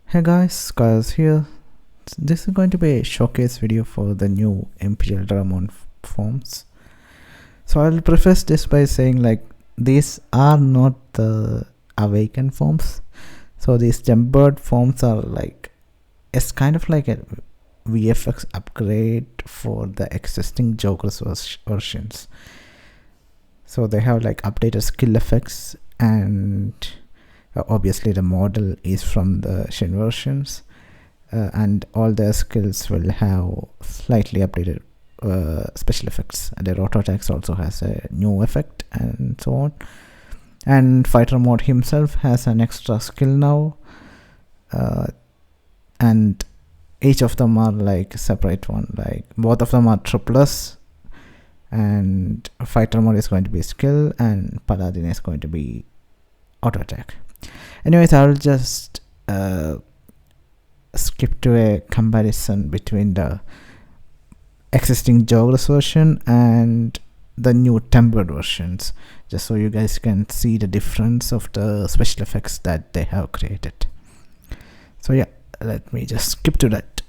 Hey guys, Kaz here. This is going to be a showcase video for the new Imperialdramon forms. So I'll preface this by saying these are not the awakened forms. So these tempered forms are it's kind of like a VFX upgrade for the existing Jokers versions. So they have updated skill effects, and obviously the model is from the Shin versions, and all their skills will have slightly updated special effects. Their auto attacks also has a new effect and so on. And fighter mode himself has an extra skill now, and each of them are separate one. Both of them are triplets, and fighter mode is going to be skill and paladin is going to be auto attack. Anyways, I'll just skip to a comparison between the existing Jogres version and the new tempered versions, just so you guys can see the difference of the special effects that they have created. So yeah, let me just skip to that.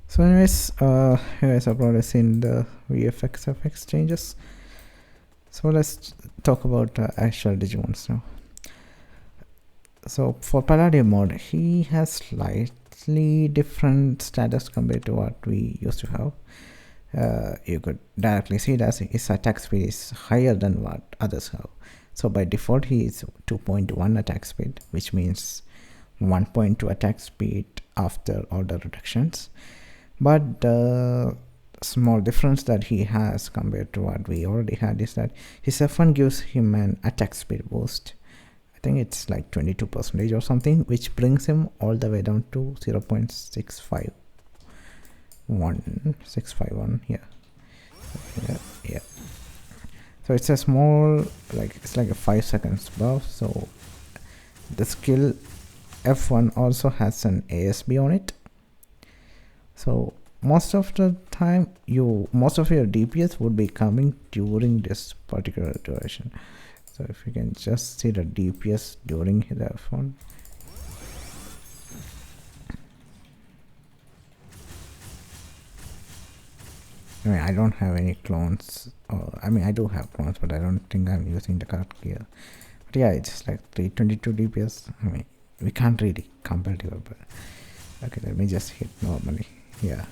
So anyways, here is uploaded in the VFX effects changes. So let's talk about actual Digimons now. So for Paladin mode, he has slightly different status compared to what we used to have. You could directly see that his attack speed is higher than what others have. So by default, he is 2.1 attack speed, which means 1.2 attack speed after all the reductions. But the small difference that he has compared to what we already had is that his F1 gives him an attack speed boost. I think it's like 22% or something, which brings him all the way down to 0.651 here. Yeah. So it's a small, it's like a 5 seconds buff. So the skill F1 also has an ASB on it. So most of the time, most of your DPS would be coming during this particular duration. So if you can just see the DPS during the F1. I mean, I don't have any clones. I mean, I do have clones, but I don't think I'm using the card gear. But yeah, it's like 322 DPS. I mean, we can't really compare it, but okay, let me just hit normally. Yeah.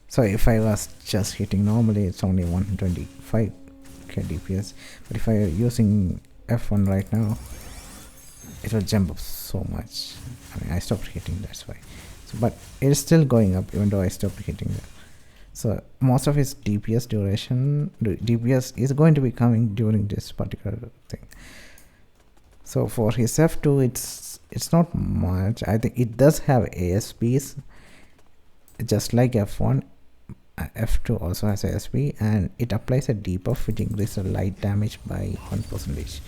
So if I was just hitting normally, it's only 125k DPS. But if I are using F1 right now, it will jump up so much. I mean, I stopped hitting, that's why. So, but it is still going up even though I stopped hitting that. So most of his DPS is going to be coming during this particular thing. So for his F2, it's not much. I think it does have ASBs, just like F1. F2 also has ASB, and it applies a debuff which increases light damage by 1%.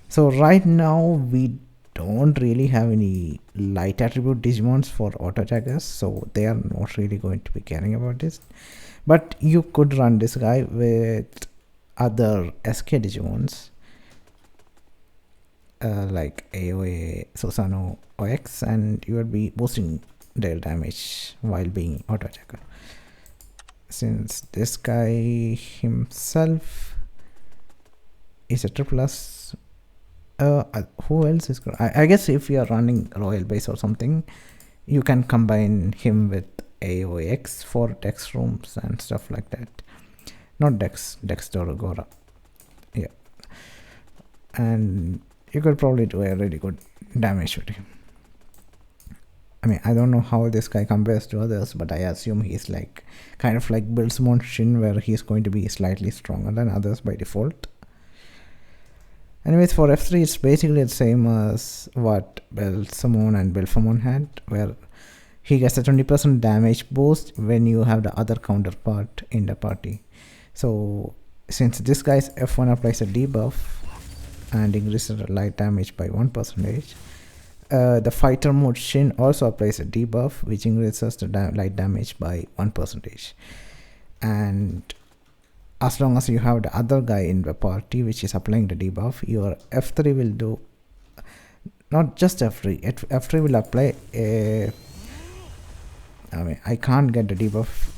So right now we don't really have any light attribute Digimons for auto attackers, so they are not really going to be caring about this. But you could run this guy with other SK Digimons like AOA, Susano, OX, and you would be boosting their damage while being auto attacker. Since this guy himself is a triple+, who else is I guess if you are running Royal Base or something, you can combine him with AOX for Dex rooms and stuff like that. Not Dex Dorogora. Yeah. And you could probably do a really good damage with him. I mean, I don't know how this guy compares to others, but I assume he's like kind of like Billsmon Shin, where he's going to be slightly stronger than others by default. Anyways, for F3, it's basically the same as what Belsamon and Belfamon had, where he gets a 20% damage boost when you have the other counterpart in the party. So, since this guy's F1 applies a debuff and increases the light damage by 1%, the fighter mode Shin also applies a debuff which increases the light damage by 1%. And as long as you have the other guy in the party which is applying the debuff, your F3 will do not just F3. F3 will apply a. I mean, I can't get the debuff.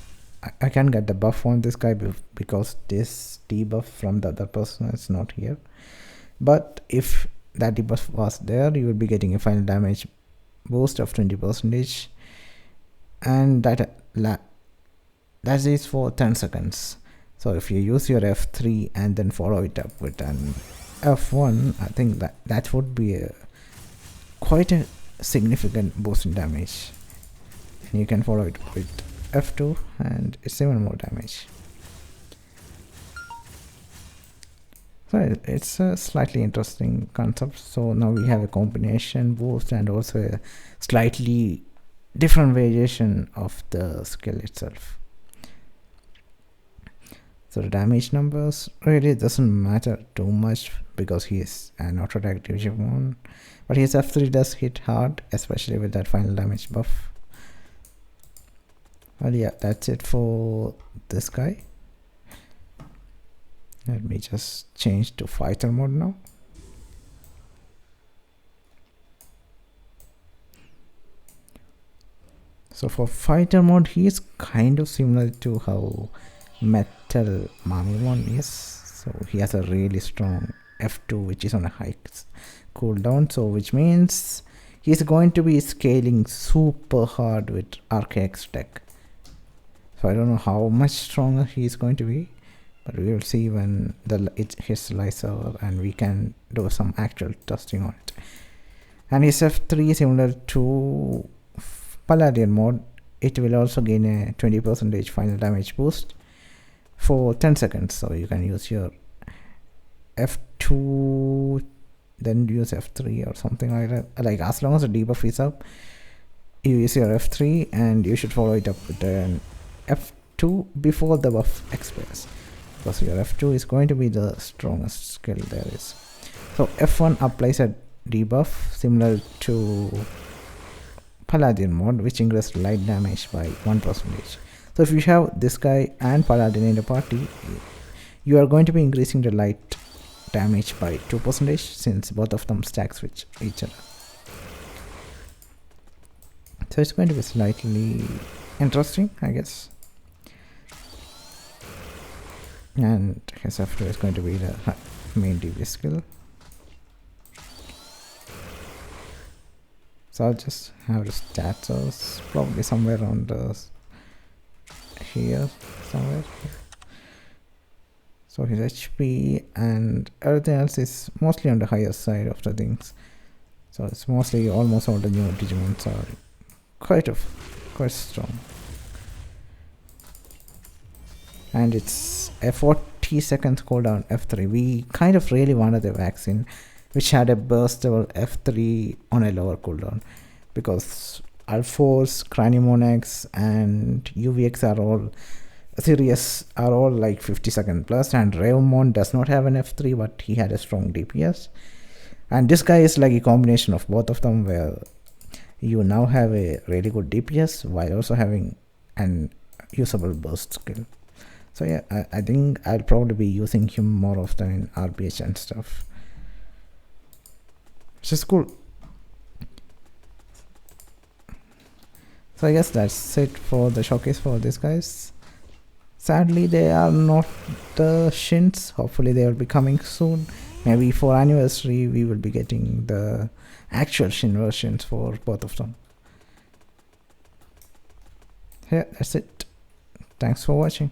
I can get the buff on this guy because this debuff from the other person is not here. But if that debuff was there, you will be getting a final damage boost of 20%, and that is for 10 seconds. So if you use your F3 and then follow it up with an F1, I think that would be quite a significant boost in damage. And you can follow it with F2 and it's even more damage. So it's a slightly interesting concept. So now we have a combination boost and also a slightly different variation of the skill itself. So the damage numbers really doesn't matter too much because he is an auto attack Digimon, but his F3 does hit hard, especially with that final damage buff. Well, yeah, that's it for this guy. Let me just change to fighter mode now. So for fighter mode, he is kind of similar to how Metal Mamimon is. So he has a really strong F2 which is on a high cooldown, so which means he's going to be scaling super hard with Archaex tech. So I don't know how much stronger he is going to be, but we will see when it hits Lyser and we can do some actual testing on it. And his F3 is similar to Paladin mode. It will also gain a 20% final damage boost for 10 seconds. So you can use your F2, then use F3 or something like that. Like as long as the debuff is up, you use your F3 and you should follow it up with an F2 before the buff expires, because your F2 is going to be the strongest skill there is. So F1 applies a debuff similar to Paladin mode, which increases light damage by 1%. So if you have this guy and Paladin in the party, you are going to be increasing the light damage by 2% since both of them stacks with each other. So it's going to be slightly interesting, I guess. And his F2 is going to be the main DB skill. So I'll just have the stats probably somewhere around here somewhere. So his HP and everything else is mostly on the higher side of the things. So it's mostly almost all the new Digimons are quite strong. And it's a 40 seconds cooldown F3. We kind of really wanted the vaccine which had a burstable F3 on a lower cooldown, because Alphors, Craniomonax and UVX are all Sirius are all like 50 second plus, and Revmon does not have an F3 but he had a strong DPS. And this guy is like a combination of both of them, where you now have a really good DPS while also having an usable burst skill. So yeah, I think I'll probably be using him more often in RBH and stuff, which is cool. So I guess that's it for the showcase for these guys. Sadly, they are not the Shins. Hopefully they will be coming soon. Maybe for anniversary we will be getting the actual Shin versions for both of them. Yeah, that's it. Thanks for watching.